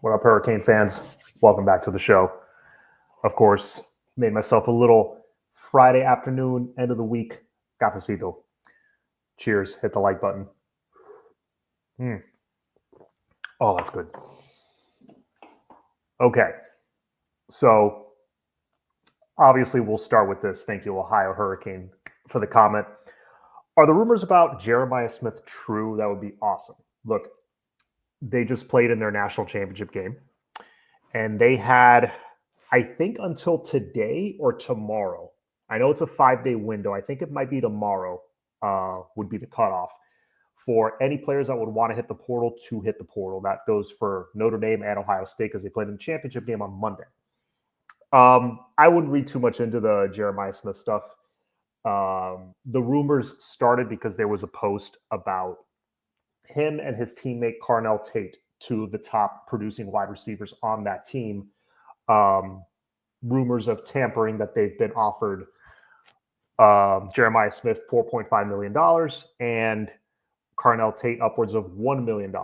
What up, Hurricane fans? Welcome back to the show. Of course, made myself a little Friday afternoon, end of the week cafecito. Cheers. Hit the like button. Oh, that's good. Okay. So, obviously, we'll start with this. Thank you, Ohio Hurricane, for the comment. Are the rumors about Jeremiah Smith true? That would be awesome. Look, they just played in their national championship game, and they had, I think, until today or tomorrow. I know it's a 5-day window. I think it might be tomorrow would be the cutoff for any players that would want to hit the portal to hit the portal. That goes for Notre Dame and Ohio State because they played in the championship game on Monday. I wouldn't read too much into the Jeremiah Smith stuff. The rumors started because there was a post about him and his teammate Carnell Tate, two of the top producing wide receivers on that team. Rumors of tampering that they've been offered Jeremiah Smith $4.5 million and Carnell Tate upwards of $1 million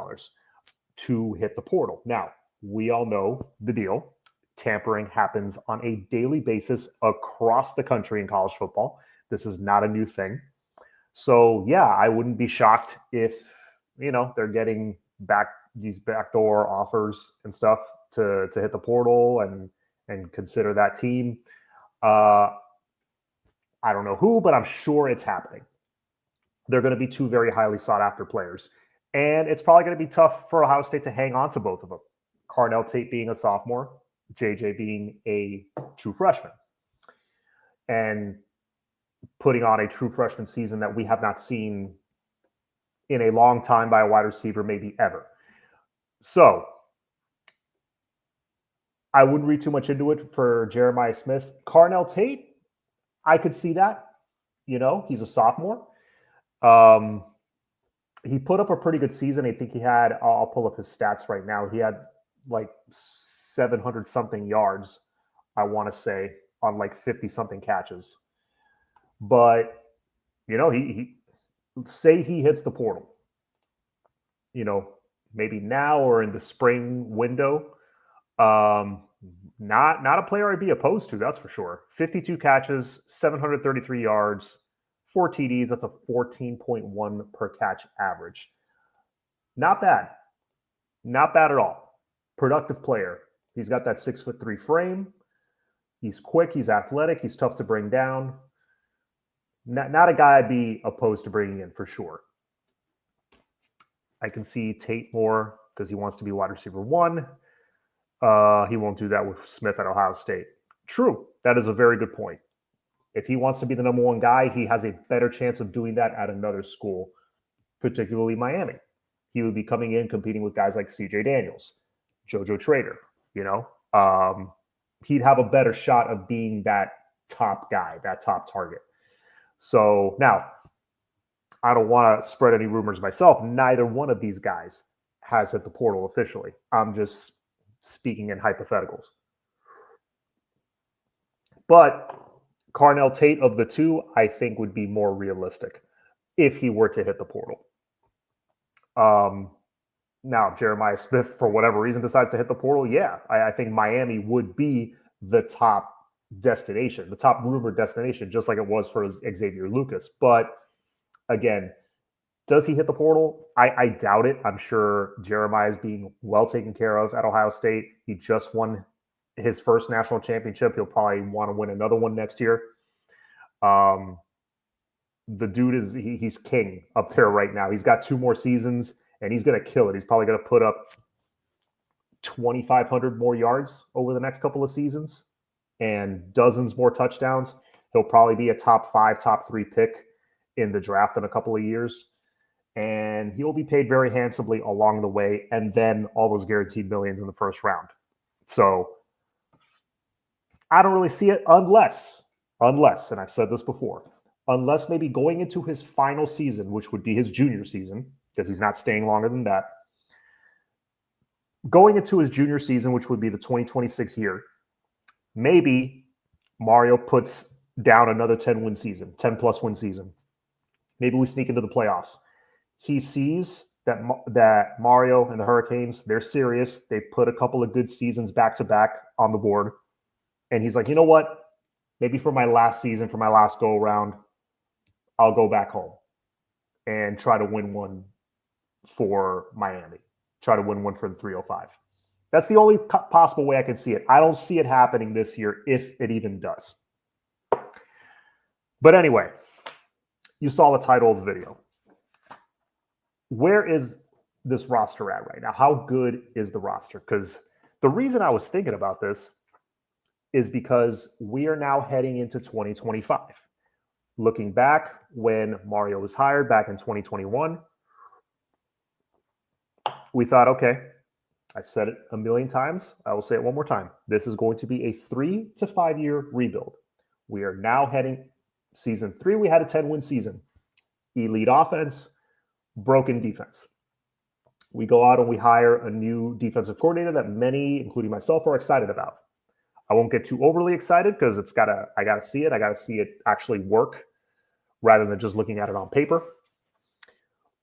to hit the portal. Now, we all know the deal. Tampering happens on a daily basis across the country in college football. This is not a new thing. So, yeah, I wouldn't be shocked if, they're getting these backdoor offers and stuff to hit the portal and consider that team. I don't know who, but I'm sure it's happening. They're going to be two very highly sought after players. And it's probably going to be tough for Ohio State to hang on to both of them. Carnell Tate being a sophomore, JJ being a true freshman. And putting on a true freshman season that we have not seen in a long time by a wide receiver, maybe ever. So I wouldn't read too much into it for Jeremiah Smith. Carnell Tate, I could see that. He's a sophomore. He put up a pretty good season. I think he had, I'll pull up his stats right now. He had like 700 something yards, I want to say, on like 50 something catches. But, he say he hits the portal, maybe now or in the spring window. Not a player I'd be opposed to, that's for sure. 52 catches, 733 yards, 4 TDs. That's a 14.1 per catch average. Not bad. Not bad at all. Productive player. He's got that 6'3" frame. He's quick. He's athletic. He's tough to bring down. Not a guy I'd be opposed to bringing in for sure. I can see Tate more because he wants to be wide receiver 1. He won't do that with Smith at Ohio State. True. That is a very good point. If he wants to be the number 1 guy, he has a better chance of doing that at another school, particularly Miami. He would be coming in competing with guys like CJ Daniels, JoJo Trader. He'd have a better shot of being that top guy, that top target. So now, I don't want to spread any rumors myself. Neither one of these guys has hit the portal officially. I'm just speaking in hypotheticals. But Carnell Tate of the two, I think, would be more realistic if he were to hit the portal. Now, if Jeremiah Smith, for whatever reason, decides to hit the portal, yeah, I think Miami would be the top destination, the top rumored destination, just like it was for Xavier Lucas. But again, does he hit the portal? I doubt it. I'm sure Jeremiah is being well taken care of at Ohio State. He just won his first national championship. He'll probably want to win another one next year. The dude he's king up there right now. He's got 2 more seasons and he's going to kill it. He's probably going to put up 2,500 more yards over the next couple of seasons and dozens more touchdowns. He'll probably be a top 5, top 3 pick in the draft in a couple of years. And he will be paid very handsomely along the way. And then all those guaranteed millions in the first round. So I don't really see it unless, and I've said this before, unless maybe going into his final season, which would be his junior season, because he's not staying longer than that. Going into his junior season, which would be the 2026 year, maybe Mario puts down another 10-plus win season. Maybe we sneak into the playoffs. He sees that Mario and the Hurricanes, they're serious. They put a couple of good seasons back to back on the board. And he's like, you know what? Maybe for my last season, for my last go around, I'll go back home and try to win one for Miami. Try to win one for the 305. That's the only possible way I can see it. I don't see it happening this year, if it even does. But anyway, you saw the title of the video. Where is this roster at right now? How good is the roster? Because the reason I was thinking about this is because we are now heading into 2025. Looking back when Mario was hired back in 2021, we thought, okay, I said it a million times. I will say it one more time. This is going to be a 3 to 5 year rebuild. We are now heading season 3. We had a 10-win season. Elite offense, broken defense. We go out and we hire a new defensive coordinator that many, including myself, are excited about. I won't get too overly excited because I gotta see it. I gotta see it actually work rather than just looking at it on paper.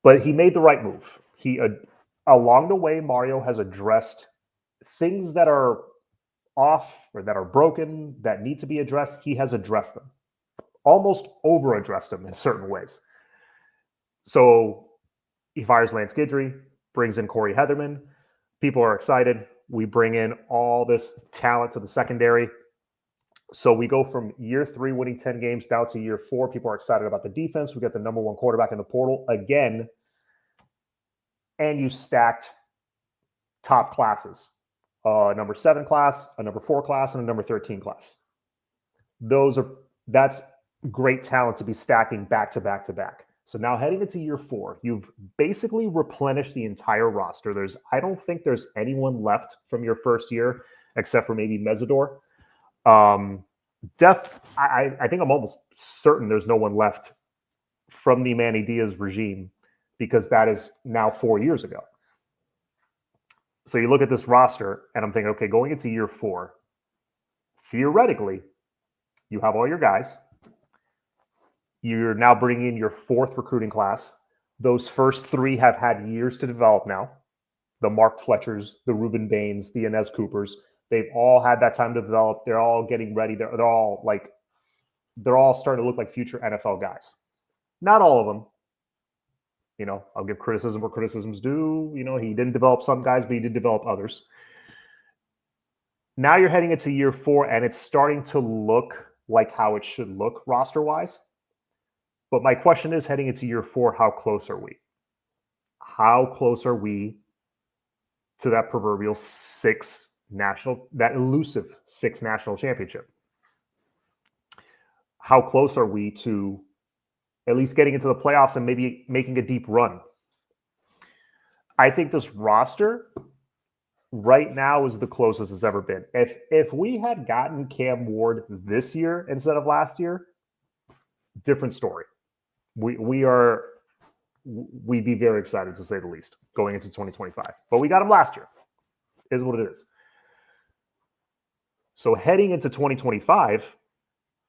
But he made the right move. Along the way, Mario has addressed things that are off or that are broken, that need to be addressed. He has addressed them, almost over-addressed them in certain ways. So he fires Lance Guidry, brings in Corey Heatherman. People are excited. We bring in all this talent to the secondary. So we go from year 3 winning 10 games down to year 4. People are excited about the defense. We got the number 1 quarterback in the portal again. And you stacked top classes. A number 7 class, a number 4 class, and a number 13 class. That's great talent to be stacking back to back to back. So now heading into year 4, you've basically replenished the entire roster. I don't think there's anyone left from your first year except for maybe Mesidor. I think I'm almost certain there's no one left from the Manny Diaz regime because that is now 4 years ago. So you look at this roster and I'm thinking, okay, going into year 4, theoretically, you have all your guys. You're now bringing in your 4th recruiting class. Those first 3 have had years to develop now. The Mark Fletchers, the Ruben Baines, the Inez Coopers. They've all had that time to develop. They're all getting ready. They're all starting to look like future NFL guys. Not all of them. You know, I'll give criticism where criticism's due. You know, he didn't develop some guys, but he did develop others. Now you're heading into year 4, and it's starting to look like how it should look roster-wise. But my question is, heading into year 4, how close are we? How close are we to that proverbial that elusive 6 national championship? How close are we to at least getting into the playoffs and maybe making a deep run? I think this roster right now is the closest it's ever been. If we had gotten Cam Ward this year instead of last year, different story. We'd be very excited, to say the least, going into 2025. But we got him last year. Is what it is. So heading into 2025,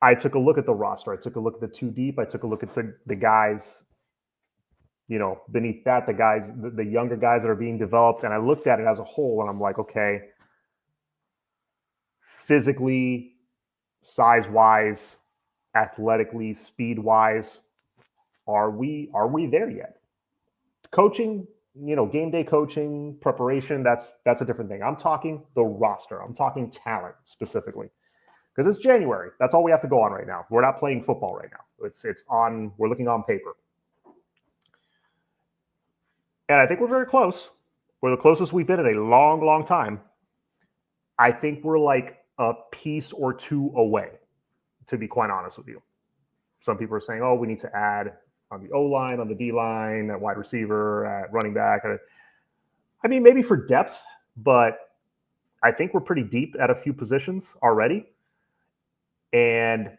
I took a look at the roster. I took a look at the 2 deep. I took a look at the guys, you know, beneath that, the younger guys that are being developed. And I looked at it as a whole, and I'm like, okay, physically, size-wise, athletically, speed-wise, are we there yet? Coaching, you know, game day coaching, preparation, that's a different thing. I'm talking the roster. I'm talking talent specifically. Because it's January. That's all we have to go on right now. We're not playing football right now. We're looking on paper. And I think we're very close. We're the closest we've been in a long, long time. I think we're like a piece or 2 away, to be quite honest with you. Some people are saying, oh, we need to add on the O-line, on the D-line, at wide receiver, at running back. I mean, maybe for depth, but I think we're pretty deep at a few positions already. And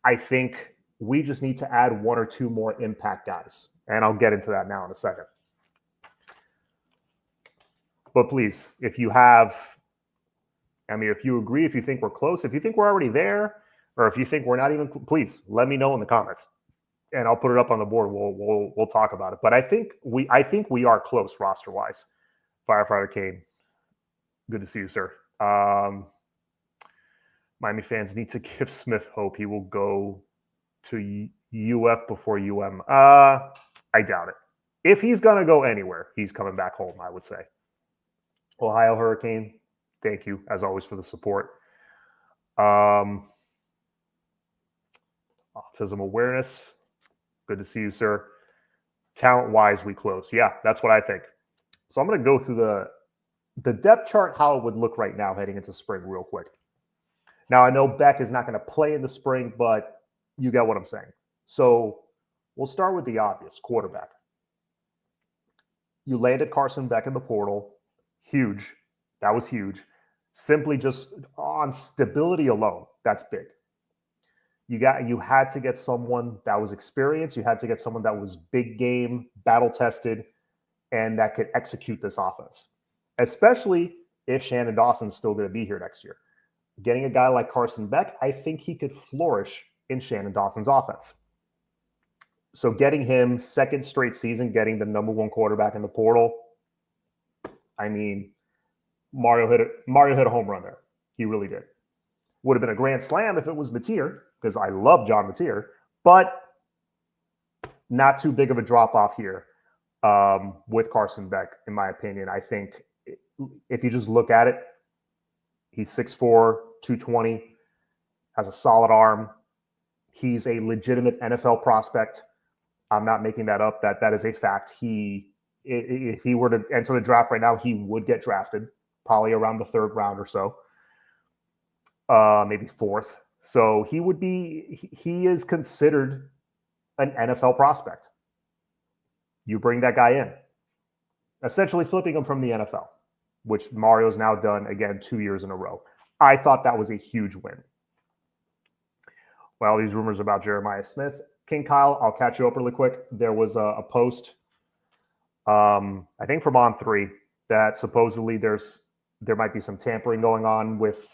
I think we just need to add 1 or 2 more impact guys. And I'll get into that now in a second. But please, if you agree, if you think we're close, if you think we're already there, or if you think we're not even, please let me know in the comments. and I'll put it up on the board. We'll talk about it. But I think we are close roster wise. Firefighter Kane, good to see you, sir. Miami fans need to give Smith hope he will go to UF before UM. I doubt it. If he's gonna go anywhere, he's coming back home, I would say. Ohio Hurricane, thank you as always for the support. Autism awareness, good to see you, sir. Talent-wise, we close. Yeah, that's what I think. So I'm going to go through the depth chart, how it would look right now heading into spring real quick. Now, I know Beck is not going to play in the spring, but you get what I'm saying. So we'll start with the obvious, quarterback. You landed Carson Beck in the portal. Huge. That was huge. Simply just on stability alone, that's big. You had to get someone that was experienced. You had to get someone that was big game, battle tested, and that could execute this offense, especially if Shannon Dawson's still going to be here next year. Getting a guy like Carson Beck, I think he could flourish in Shannon Dawson's offense. So getting him second straight season, getting the number one quarterback in the portal, I mean, Mario hit a home run there. He really did. Would have been a grand slam if it was Mateer, because I love John Mateer, but not too big of a drop-off here with Carson Beck, in my opinion. I think if you just look at it, he's 6'4", 220, has a solid arm. He's a legitimate NFL prospect. I'm not making that up. That is a fact. If he were to enter the draft right now, he would get drafted, probably around the third round or so, maybe fourth. So he is considered an NFL prospect. You bring that guy in, essentially flipping him from the NFL, which Mario's now done, again, 2 years in a row. I thought that was a huge win. Well, these rumors about Jeremiah Smith. King Kyle, I'll catch you up really quick. There was a post, I think from On3, that supposedly there might be some tampering going on with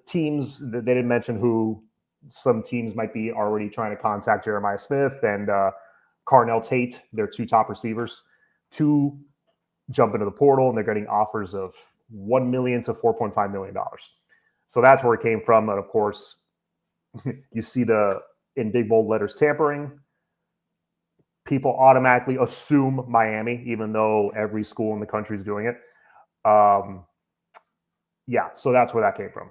teams. They didn't mention who. Some teams might be already trying to contact Jeremiah Smith and Carnell Tate, their two top receivers, to jump into the portal, and they're getting offers of $1 million to $4.5 million. So that's where it came from. And of course, you see in big bold letters tampering. People automatically assume Miami, even though every school in the country is doing it. Yeah, so that's where that came from.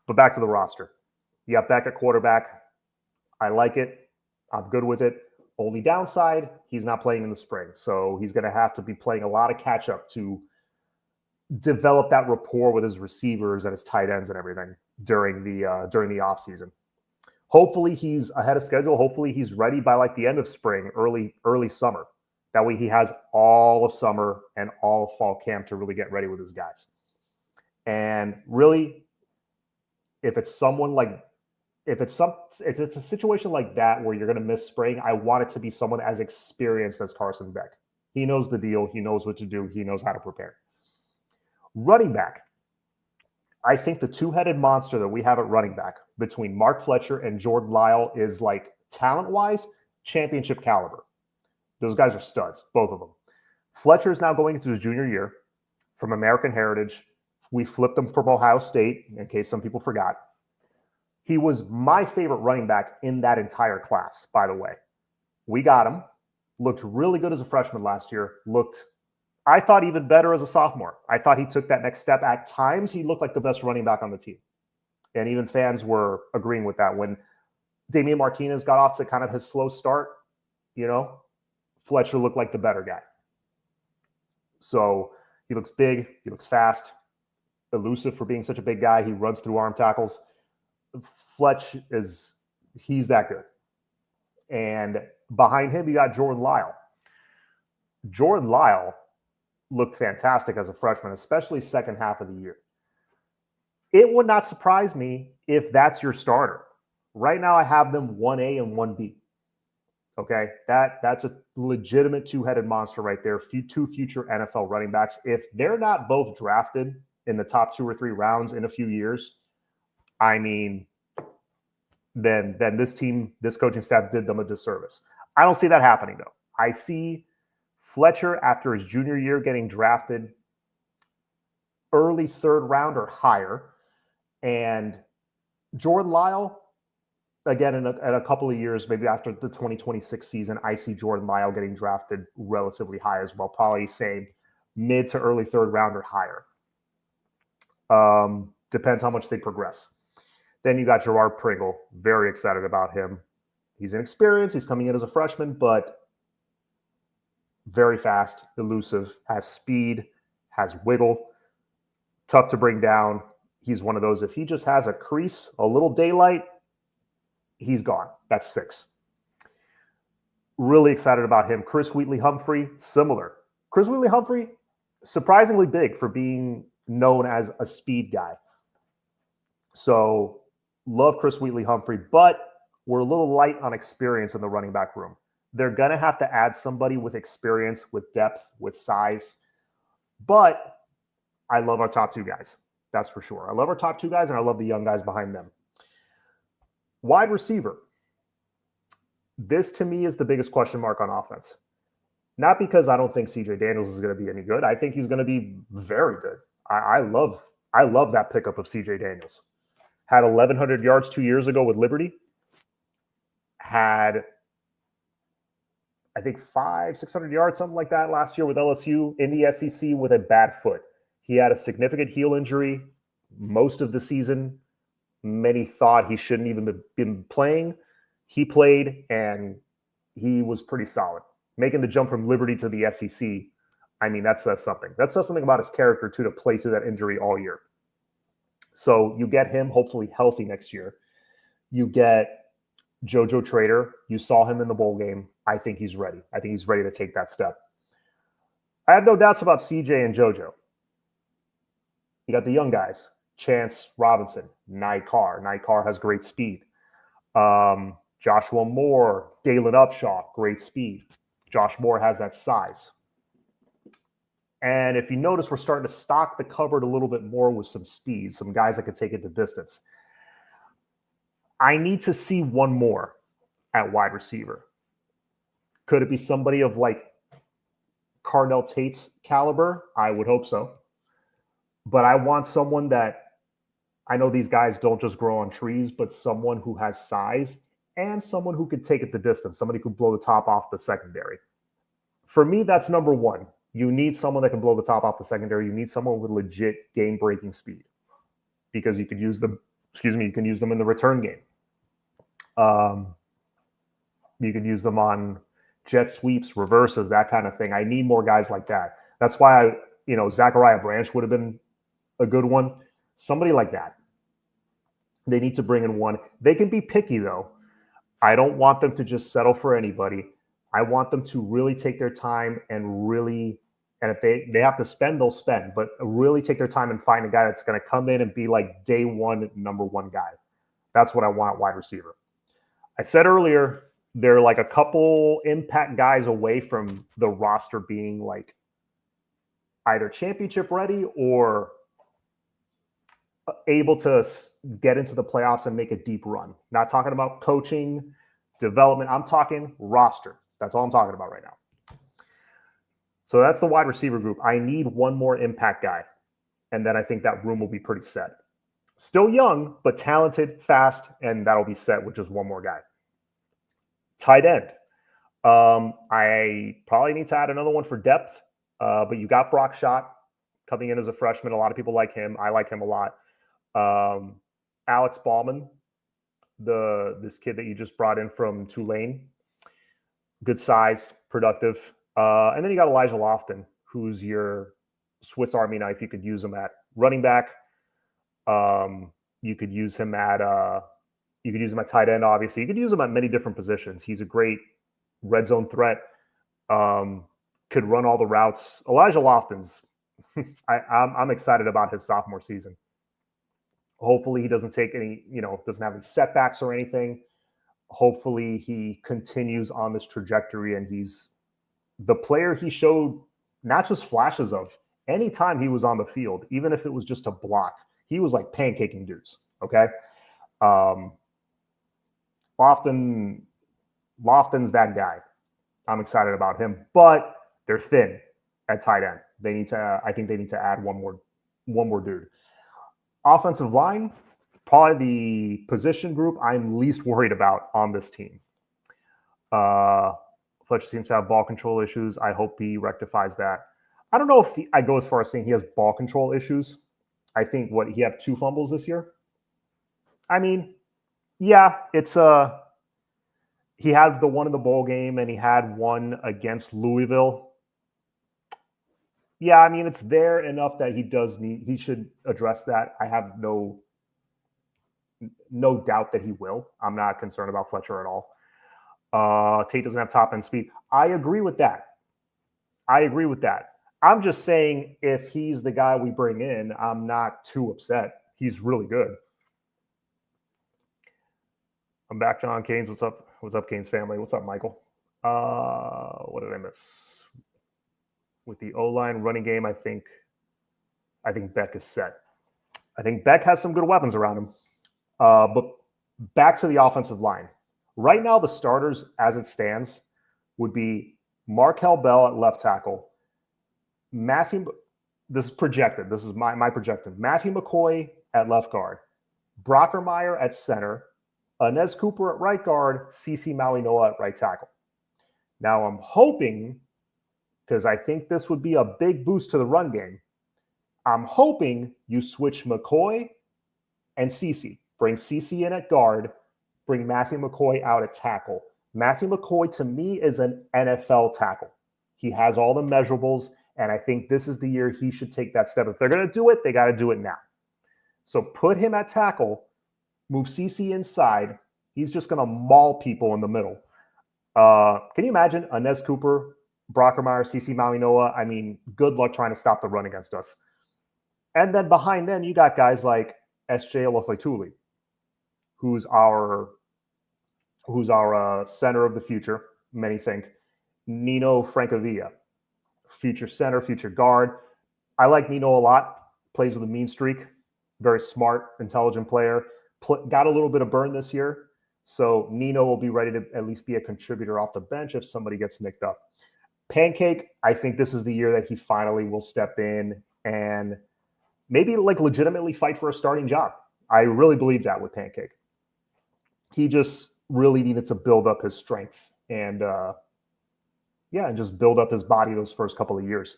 But back to the roster. You got Beck at quarterback. I like it. I'm good with it. Only downside, he's not playing in the spring. So he's going to have to be playing a lot of catch-up to develop that rapport with his receivers and his tight ends and everything during the offseason. Hopefully he's ahead of schedule. Hopefully he's ready by like the end of spring, early summer. That way he has all of summer and all of fall camp to really get ready with his guys. And really, if it's a situation like that where you're going to miss spring, I want it to be someone as experienced as Carson Beck. He knows the deal. He knows what to do. He knows how to prepare. Running back. I think the two-headed monster that we have at running back between Mark Fletcher and Jordan Lyle is, like, talent-wise, championship caliber. Those guys are studs, both of them. Fletcher is now going into his junior year from American Heritage. We flipped him from Ohio State, in case some people forgot. He was my favorite running back in that entire class, by the way. We got him. Looked really good as a freshman last year. I thought even better as a sophomore. I thought he took that next step. At times, he looked like the best running back on the team. And even fans were agreeing with that. When Damian Martinez got off to kind of his slow start, Fletcher looked like the better guy. So he looks big. He looks fast. Elusive for being such a big guy. He runs through arm tackles. Fletch he's that good. And behind him, you got Jordan Lyle. Jordan Lyle looked fantastic as a freshman, especially second half of the year. It would not surprise me if that's your starter. Right now, I have them 1A and 1B. Okay, that's a legitimate two-headed monster right there. Two future NFL running backs. If they're not both drafted in the top 2 or 3 rounds in a few years, I mean, then this team, this coaching staff did them a disservice. I don't see that happening, though. I see Fletcher, after his junior year, getting drafted early third round or higher. And Jordan Lyle, again, in a couple of years, maybe after the 2026 season, I see Jordan Lyle getting drafted relatively high as well, probably say mid to early third round or higher. Depends how much they progress. Then you got Gerard Pringle. Very excited about him. He's inexperienced. He's coming in as a freshman, but very fast, elusive, has speed, has wiggle, tough to bring down. He's one of those, if he just has a crease, a little daylight, he's gone. That's 6. Really excited about him. Chris Wheatley-Humphrey, similar. Chris Wheatley-Humphrey, surprisingly big for being known as a speed guy. So love Chris Wheatley-Humphrey, but we're a little light on experience in the running back room. They're going to have to add somebody with experience, with depth, with size. But I love our top 2 guys. That's for sure. I love our top 2 guys, and I love the young guys behind them. Wide receiver. This, to me, is the biggest question mark on offense. Not because I don't think CJ Daniels is going to be any good. I think he's going to be very good. I love that pickup of CJ Daniels. Had 1,100 yards 2 years ago with Liberty. Had, I think, 500-600 yards, something like that last year with LSU in the SEC with a bad foot. He had a significant heel injury most of the season. Many thought he shouldn't even have been playing. He played, and he was pretty solid. Making the jump from Liberty to the SEC, I mean, that says something. That says something about his character, too, to play through that injury all year. So you get him hopefully healthy next year. You get JoJo Trader. You saw him in the bowl game. I think he's ready. I think he's ready to take that step. I have no doubts about CJ and JoJo. You got the young guys, Chance Robinson, Nye Carr. Nye Carr has great speed. Joshua Moore, Dalen Upshaw, great speed. Josh Moore has that size. And if you notice, we're starting to stock the cupboard a little bit more with some speed, some guys that can take it the distance. I need to see one more at wide receiver. Could it be somebody of like Carnell Tate's caliber? I would hope so. But I want someone that, I know these guys don't just grow on trees, but someone who has size and someone who could take it the distance, somebody who could blow the top off the secondary. For me, that's number one. You need someone that can blow the top off the secondary. You need someone with legit game-breaking speed because you could use them, you can use them in the return game. You can use them on jet sweeps, reverses, that kind of thing. I need more guys like that. That's why Zachariah Branch would have been a good one. Somebody like that. They need to bring in one. They can be picky, though. I don't want them to just settle for anybody. I want them to really take their time and really, and if they have to spend, they'll spend, but really take their time and find a guy that's going to come in and be like day one, number one guy. That's what I want at wide receiver. I said earlier, they're like a couple impact guys away from the roster being like either championship ready or able to get into the playoffs and make a deep run. Not talking about coaching, development. I'm talking roster. That's all I'm talking about right now. So that's the wide receiver group. I need one more impact guy. And then I think that room will be pretty set. Still young, but talented, fast, and that'll be set with just one more guy. Tight end. I probably need to add another one for depth, but you got Brock Schott coming in as a freshman. A lot of people like him. I like him a lot. Alex Ballman, this kid that you just brought in from Tulane. Good size, productive. And then you got Elijah Lofton, who's your Swiss Army knife. You could use him at running back. You could use him at tight end, obviously. You could use him at many different positions. He's a great red zone threat. Could run all the routes. Elijah Lofton's I'm excited about his sophomore season. Hopefully he doesn't take any, doesn't have any setbacks or anything. Hopefully he continues on this trajectory and he's the player he showed not just flashes of. Anytime he was on the field, even if it was just a block, he was like pancaking dudes, okay? Lofton's that guy. I'm excited about him, but they're thin at tight end. I think they need to add one more dude. Offensive line, probably the position group I'm least worried about on this team. Fletcher seems to have ball control issues. I hope he rectifies that. I don't know if I go as far as saying he has ball control issues. I think he had 2 fumbles this year. I mean, yeah, it's he had the one in the bowl game and he had one against Louisville. Yeah, I mean, it's there enough that he should address that. I have no doubt that he will. I'm not concerned about Fletcher at all. Tate doesn't have top end speed. I agree with that. I'm just saying if he's the guy we bring in, I'm not too upset. He's really good. I'm back, John Canes. What's up? What's up, Canes family? What's up, Michael? What did I miss? With the O-line running game, I think Beck is set. I think Beck has some good weapons around him. But back to the offensive line. Right now, the starters, as it stands, would be Markel Bell at left tackle. This is projected. This is my projected. Matthew McCoy at left guard. Brockermeyer at center. Inez Cooper at right guard. CeCe Mauinoa at right tackle. Now, I'm hoping, because I think this would be a big boost to the run game, I'm hoping you switch McCoy and CeCe. Bring CeCe in at guard. Bring Matthew McCoy out at tackle. Matthew McCoy, to me, is an NFL tackle. He has all the measurables, and I think this is the year he should take that step. If they're going to do it, they got to do it now. So put him at tackle, move CeCe inside. He's just going to maul people in the middle. Can you imagine Inez Cooper, Brockermeyer, CeCe Mauinoa? I mean, good luck trying to stop the run against us. And then behind them, you got guys like S.J. Olofetuli, who's our center of the future, many think. Nino Francavilla, future center, future guard. I like Nino a lot. Plays with a mean streak. Very smart, intelligent player. Got a little bit of burn this year. So Nino will be ready to at least be a contributor off the bench if somebody gets nicked up. Pancake, I think this is the year that he finally will step in and maybe legitimately fight for a starting job. I really believe that with Pancake. He just really needed to build up his strength and just build up his body those first couple of years.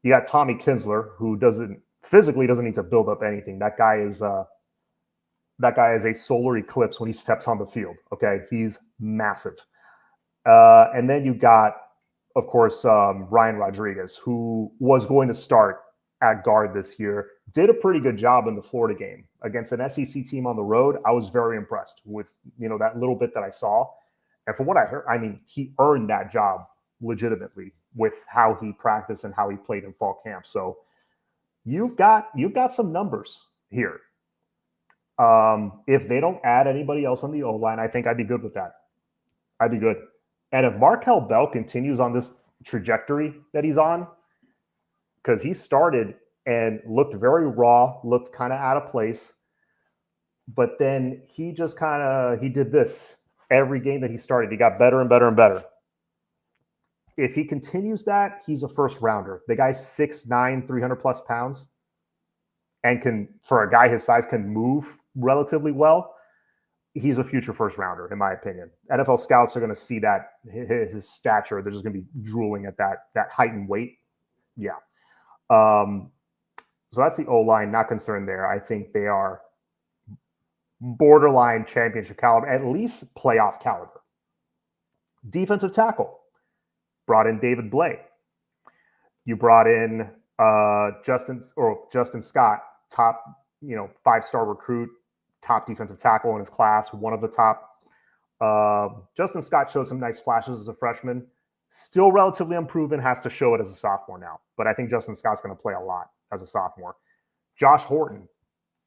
You got Tommy Kinsler, who physically doesn't need to build up anything. That guy is a solar eclipse when he steps on the field. Okay, he's massive. And then you got, of course, Ryan Rodriguez, who was going to start at guard this year. Did a pretty good job in the Florida game against an SEC team on the road. I was very impressed with that little bit that I saw. And from what I heard, I mean, he earned that job legitimately with how he practiced and how he played in fall camp. So you've got some numbers here. If they don't add anybody else on the O-line, I think I'd be good with that. I'd be good. And if Markel Bell continues on this trajectory that he's on, because he started and looked very raw, looked kind of out of place, but then he just he did this every game that he started. He got better and better and better. If he continues that, he's a first rounder. The guy's 6'9", 300 plus pounds, and for a guy his size, can move relatively well. He's a future first rounder, in my opinion. NFL scouts are going to see that his stature. They're just going to be drooling at that height and weight. Yeah. So that's the O-line. Not concerned there. I think they are borderline championship caliber, at least playoff caliber. Defensive tackle. Brought in David Blay. You brought in Justin Scott, top 5-star recruit, top defensive tackle in his class, one of the top. Justin Scott showed some nice flashes as a freshman. Still relatively unproven, has to show it as a sophomore now. But I think Justin Scott's going to play a lot as a sophomore. Josh Horton,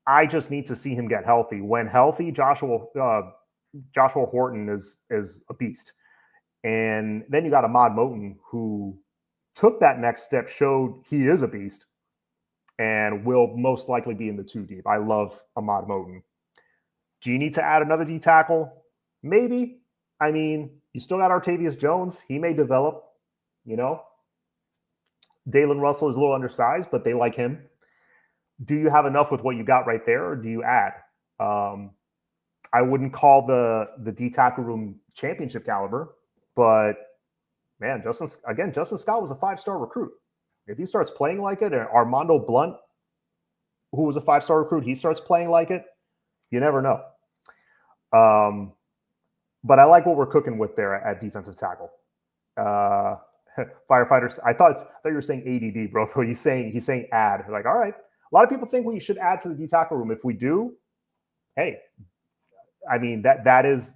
I just need to see him get healthy. When healthy, Joshua Horton is a beast. And then you got Ahmad Moten, who took that next step, showed he is a beast, and will most likely be in the 2 deep. I love Ahmad Moten. Do you need to add another D tackle? Maybe. I mean, you still got Artavius Jones. He may develop, you know. Dalen Russell is a little undersized, but they like him. Do you have enough with what you got right there, or do you add? Um, I wouldn't call the D tackle room championship caliber, but man, Justin Scott was a 5-star recruit. If he starts playing like it, and Armando Blunt, who was a 5-star recruit, he starts playing like it, you never know. But I like what we're cooking with there at defensive tackle. Firefighters, I thought you were saying ADD, bro. But he's saying add. Like, all right. A lot of people think we should add to the D tackle room. If we do, hey, I mean that is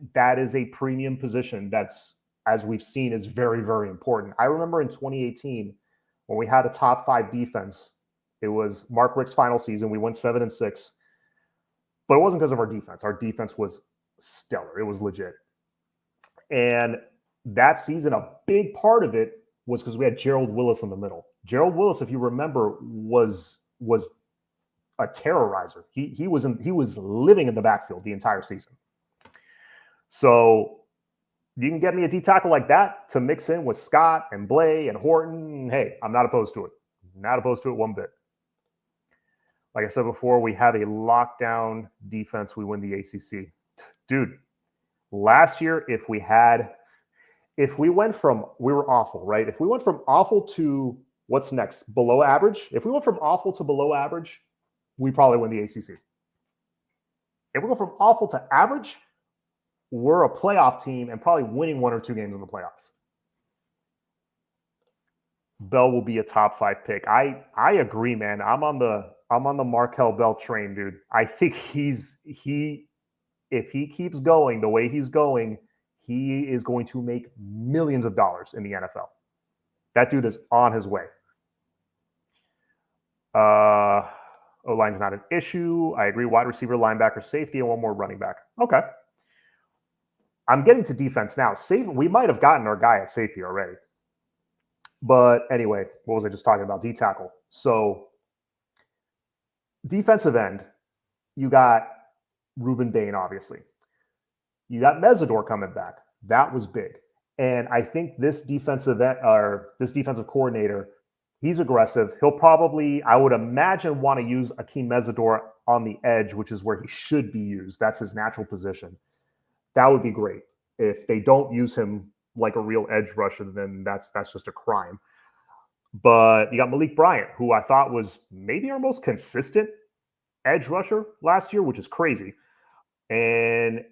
a premium position. That's, as we've seen, is very, very important. I remember in 2018 when we had a top 5 defense. It was Mark Richt's final season. We went 7-6, but it wasn't because of our defense. Our defense was stellar. It was legit. And that season, a big part of it was because we had Gerald Willis in the middle. Gerald Willis, if you remember, was a terrorizer. He was living in the backfield the entire season. So you can get me a D tackle like that to mix in with Scott and Blay and Horton. Hey, I'm not opposed to it. Not opposed to it one bit. Like I said before, we have a lockdown defense. We win the ACC. Dude, last year, we were awful, right? If we went from awful to what's next, below average, if we went from awful to below average, we probably win the ACC. If we go from awful to average, we're a playoff team and probably winning 1 or 2 games in the playoffs. Bell will be a top 5 pick. I agree, man. I'm on the Markel Bell train, dude. I think if he keeps going the way he's going, he is going to make millions of dollars in the NFL. That dude is on his way. O-line's not an issue. I agree. Wide receiver, linebacker, safety, and one more running back. Okay. I'm getting to defense now. We might have gotten our guy at safety already. But anyway, what was I just talking about? D tackle. So defensive end, you got Ruben Bane, obviously. You got Mesidor coming back. That was big. And I think this defensive coordinator, he's aggressive. He'll probably, I would imagine, want to use Akeem Mesidor on the edge, which is where he should be used. That's his natural position. That would be great. If they don't use him like a real edge rusher, then that's just a crime. But you got Malik Bryant, who I thought was maybe our most consistent edge rusher last year, which is crazy. And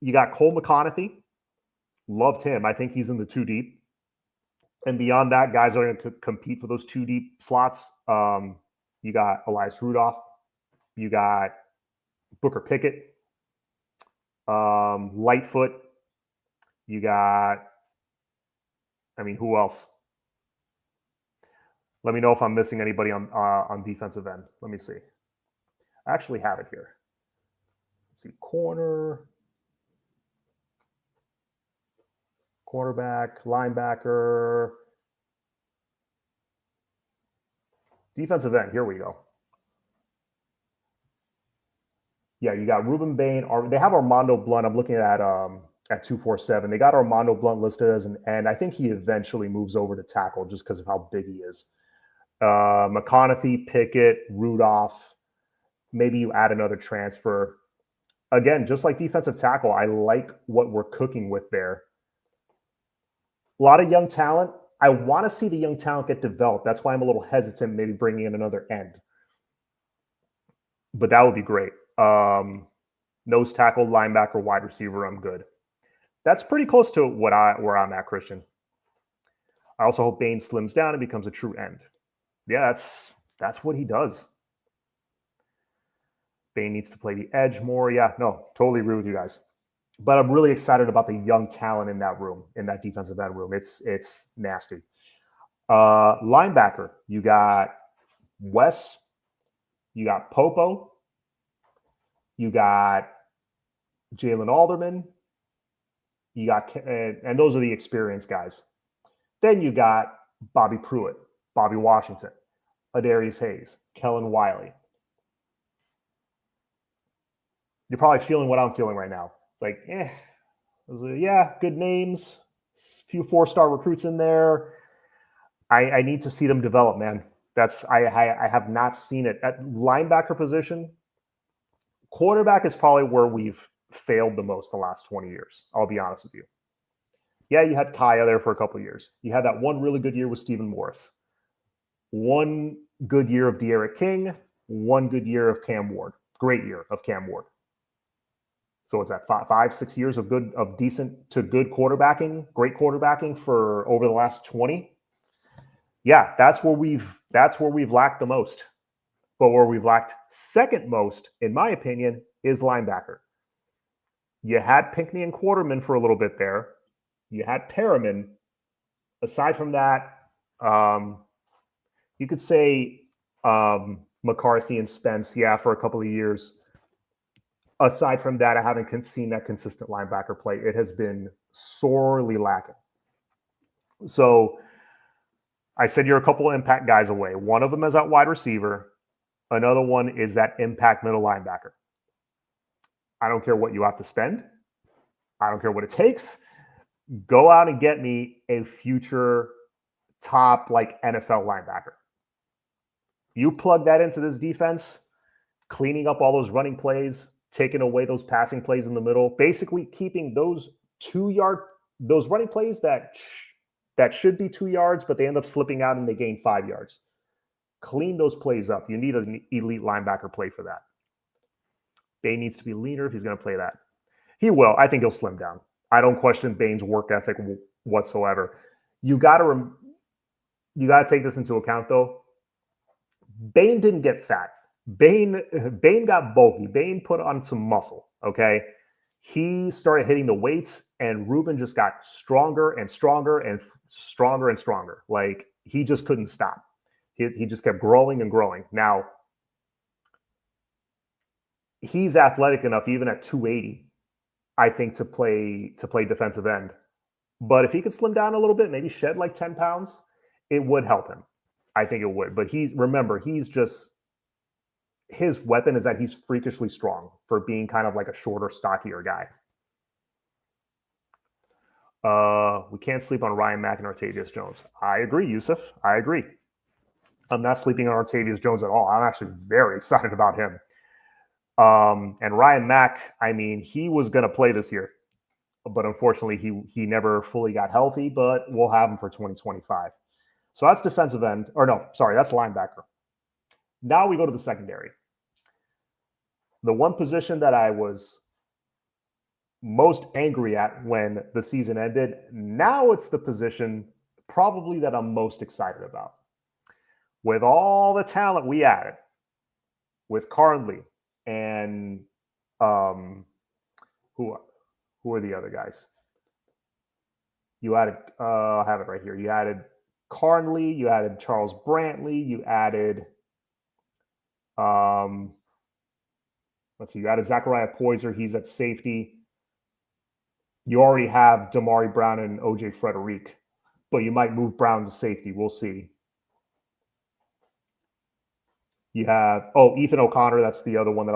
you got Cole McConaughey. Loved him. I think he's in the 2 deep. And beyond that, guys are going to compete for those 2 deep slots. You got Elias Rudolph. You got Booker Pickett. Lightfoot. You got, who else? Let me know if I'm missing anybody on defensive end. Let me see. I actually have it here. Let's see. Cornerback, linebacker, defensive end. Here we go. Yeah, you got Ruben Bane. They have Armando Blunt. I'm looking at 247. They got Armando Blunt listed as an end. I think he eventually moves over to tackle just because of how big he is. McConaughey, Pickett, Rudolph. Maybe you add another transfer. Again, just like defensive tackle, I like what we're cooking with there. A lot of young talent. I want to see the young talent get developed. That's why I'm a little hesitant maybe bringing in another end. But that would be great. Nose tackle, linebacker, wide receiver, I'm good. That's pretty close to where I'm at, Christian. I also hope Bane slims down and becomes a true end. Yeah, that's what he does. Bane needs to play the edge more. Yeah, no, totally agree with you guys. But I'm really excited about the young talent in that room, in that defensive end room. It's nasty. Linebacker, you got Wes, you got Popo, you got Jalen Alderman, you got, and those are the experienced guys. Then you got Bobby Pruitt, Bobby Washington, Adarius Hayes, Kellen Wiley. You're probably feeling what I'm feeling right now. It's like, Yeah, good names, few 4-star recruits in there. I need to see them develop, man. I have not seen it at linebacker position. Quarterback is probably where we've failed the most the last 20 years. I'll be honest with you. Yeah, you had Kaya there for a couple of years. You had that one really good year with Stephen Morris. One good year of De'Ara King. One good year of Cam Ward. Great year of Cam Ward. So it's that 5, 6 years of decent to good quarterbacking, great quarterbacking for over the last 20. Yeah, that's where we've lacked the most. But where we've lacked second most, in my opinion, is linebacker. You had Pinckney and Quarterman for a little bit there. You had Perriman. Aside from that, you could say McCarthy and Spence, yeah, for a couple of years. Aside from that, I haven't seen that consistent linebacker play. It has been sorely lacking. So I said you're a couple of impact guys away. One of them is at wide receiver. Another one is that impact middle linebacker. I don't care what you have to spend. I don't care what it takes. Go out and get me a future top like NFL linebacker. You plug that into this defense, cleaning up all those running plays, taking away those passing plays in the middle, basically keeping those those running plays that should be 2 yards, but they end up slipping out and they gain 5 yards. Clean those plays up. You need an elite linebacker play for that. Bane needs to be leaner if he's going to play that. He will. I think he'll slim down. I don't question Bane's work ethic whatsoever. You got to take this into account, though. Bane didn't get fat. Bane got bulky. Bane put on some muscle, okay? He started hitting the weights, and Ruben just got stronger and stronger and stronger and stronger. Like, he just couldn't stop. He just kept growing and growing. Now, he's athletic enough, even at 280, I think, to play defensive end. But if he could slim down a little bit, maybe shed like 10 pounds, it would help him. I think it would. But his weapon is that he's freakishly strong for being kind of like a shorter, stockier guy. We can't sleep on Ryan Mack and Artavius Jones. I agree, Yusuf. I agree. I'm not sleeping on Artavius Jones at all. I'm actually very excited about him. And Ryan Mack, I mean, he was going to play this year, but unfortunately he never fully got healthy, but we'll have him for 2025. So that's defensive end, or no, sorry, that's linebacker. Now we go to the secondary. The one position that I was most angry at when the season ended, now it's the position probably that I'm most excited about. With all the talent we added, with Carnell and who are the other guys? You added, I have it right here. You added Carnell, you added Charles Brantley, you added, let's see, you added Zachariah Poyser, he's at safety. You already have Damari Brown and OJ Frederick, but you might move Brown to safety. We'll see. You have Ethan O'Connor. That's the other one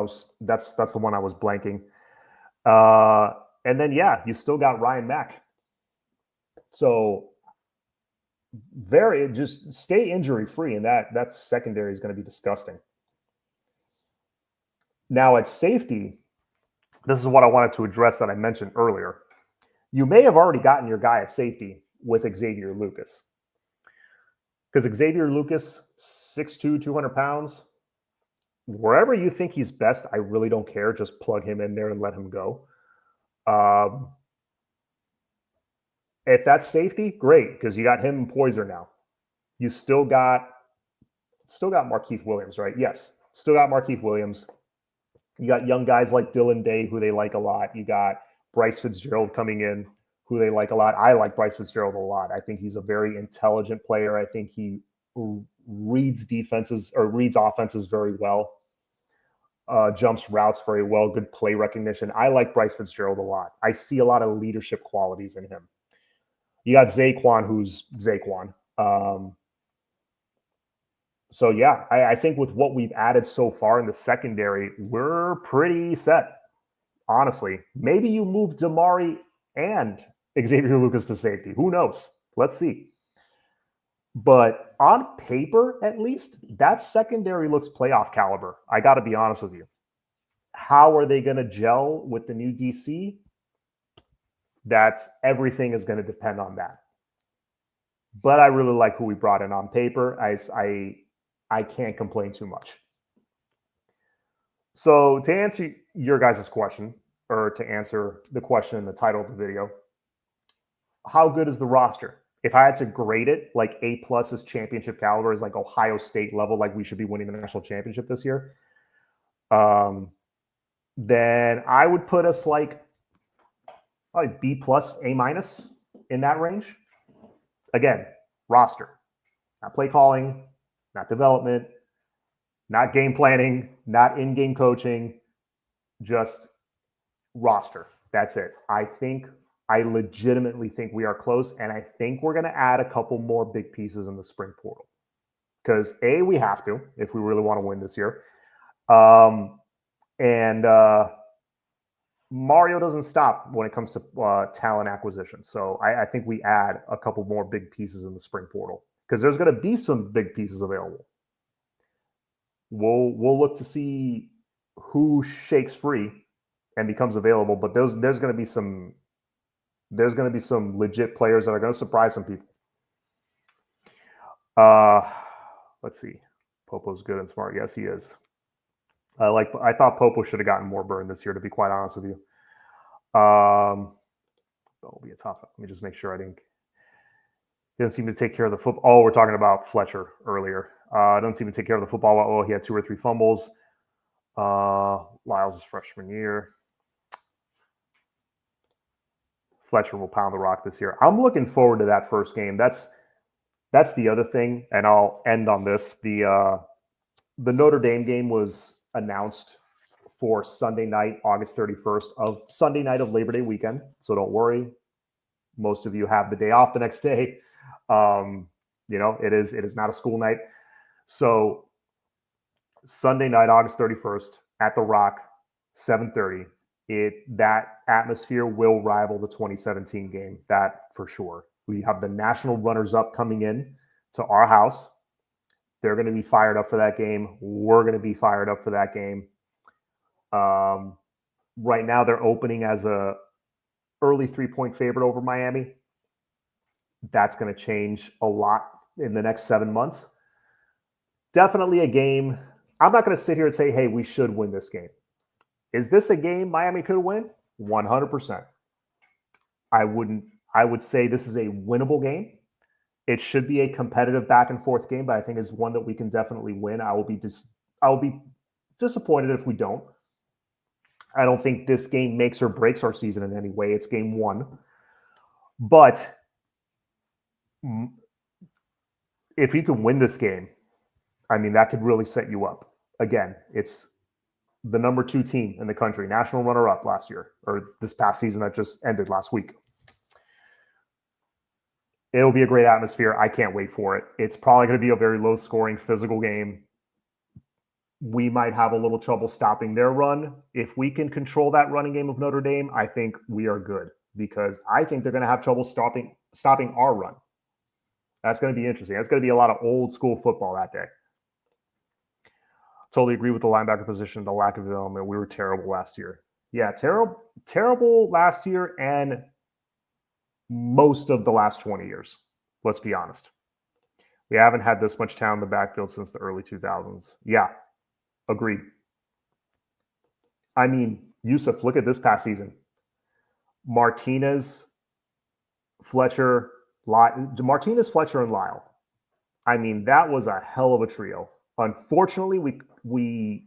that's the one I was blanking. And then you still got Ryan Mack. So just stay injury free, and that secondary is going to be disgusting. Now at safety, this is what I wanted to address that I mentioned earlier. You may have already gotten your guy at safety with Xavier Lucas. Because Xavier Lucas, 6'2", 200 pounds, wherever you think he's best, I really don't care. Just plug him in there and let him go. If that's safety, great, because you got him and Poyser now. You still got Markeith Williams, right? Yes, still got Markeith Williams. You got young guys like Dylan Day, who they like a lot. You got Bryce Fitzgerald coming in, who they like a lot. I like Bryce Fitzgerald a lot. I think he's a very intelligent player. I think he reads offenses very well, jumps routes very well, good play recognition. I like Bryce Fitzgerald a lot. I see a lot of leadership qualities in him. You got Zaquan, who's Zaquan. So, I think with what we've added so far in the secondary, we're pretty set, honestly. Maybe you move Damari and Xavier Lucas to safety. Who knows? Let's see. But on paper, at least, that secondary looks playoff caliber. I got to be honest with you. How are they going to gel with the new DC? Everything is going to depend on that. But I really like who we brought in on paper. I can't complain too much. So to answer your guys' question, or to answer the question in the title of the video, how good is the roster? If I had to grade it, like A+ is championship caliber, is like Ohio State level, like we should be winning the national championship this year, then I would put us like B+, A- in that range. Again, roster, not play calling, not development, not game planning, not in-game coaching, just roster. That's it. I legitimately think we are close, and I think we're going to add a couple more big pieces in the spring portal. Because A, we have to, if we really want to win this year. And Mario doesn't stop when it comes to talent acquisition. So I think we add a couple more big pieces in the spring portal, because there's going to be some big pieces available. We'll look to see who shakes free and becomes available, but there's going to be some legit players that are going to surprise some people. Let's see. Popo's good and smart. Yes, he is. I thought Popo should have gotten more burn this year, to be quite honest with you. That'll be a tough. Let me just make sure I didn't seem to take care of the football. Oh, we're talking about Fletcher earlier. Doesn't seem to take care of the football. Oh, he had 2 or 3 fumbles. Lyles' freshman year. Fletcher will pound the rock this year. I'm looking forward to that first game. That's the other thing, and I'll end on this. The Notre Dame game was announced for Sunday night, August 31st, of Sunday night of Labor Day weekend. So don't worry. Most of you have the day off the next day. It is not a school night. So Sunday night, August 31st at the Rock, 7:30. That atmosphere will rival the 2017 game, that for sure. We have the national runners-up coming in to our house. They're going to be fired up for that game. We're going to be fired up for that game. Right now, they're opening as a early 3-point favorite over Miami. That's going to change a lot in the next 7 months. Definitely a game. I'm not going to sit here and say, hey, we should win this game. Is this a game Miami could win? 100%. I would say this is a winnable game. It should be a competitive back and forth game, but I think it's one that we can definitely win. I will be disappointed if we don't. I don't think this game makes or breaks our season in any way. It's game 1. But if you can win this game, I mean, that could really set you up. Again, it's the number 2 team in the country, national runner-up last year, or this past season that just ended last week. It'll be a great atmosphere. I can't wait for it. It's probably going to be a very low-scoring, physical game. We might have a little trouble stopping their run. If we can control that running game of Notre Dame, I think we are good, because I think they're going to have trouble stopping our run. That's going to be interesting. That's going to be a lot of old-school football that day. Totally agree with the linebacker position, the lack of development. We were terrible last year. Yeah, terrible last year and most of the last 20 years. Let's be honest. We haven't had this much talent in the backfield since the early 2000s. Yeah, agreed. I mean, Yusuf, look at this past season. Martinez, Fletcher, and Lyle. I mean, that was a hell of a trio. Unfortunately, we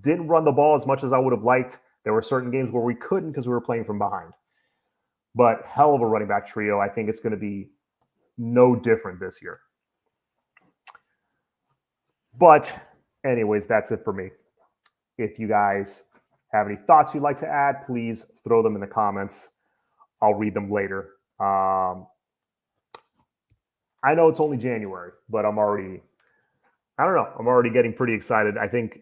didn't run the ball as much as I would have liked. There were certain games where we couldn't because we were playing from behind. But hell of a running back trio. I think it's going to be no different this year. But anyways, that's it for me. If you guys have any thoughts you'd like to add, please throw them in the comments. I'll read them later. I know it's only January, but I'm already getting pretty excited. I think,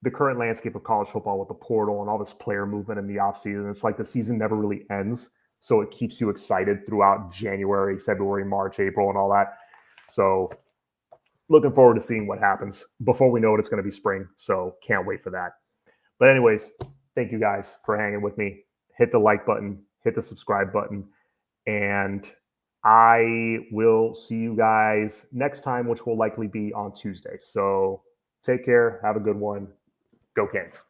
the the current landscape of college football with the portal and all this player movement in the offseason. It's like the season never really ends. So it keeps you excited throughout January, February, March, April, and all that. So looking forward to seeing what happens. Before we know it, it's going to be spring. So can't wait for that. But anyways, thank you guys for hanging with me. Hit the like button, hit the subscribe button, and I will see you guys next time, which will likely be on Tuesday. So take care. Have a good one. Go Canes.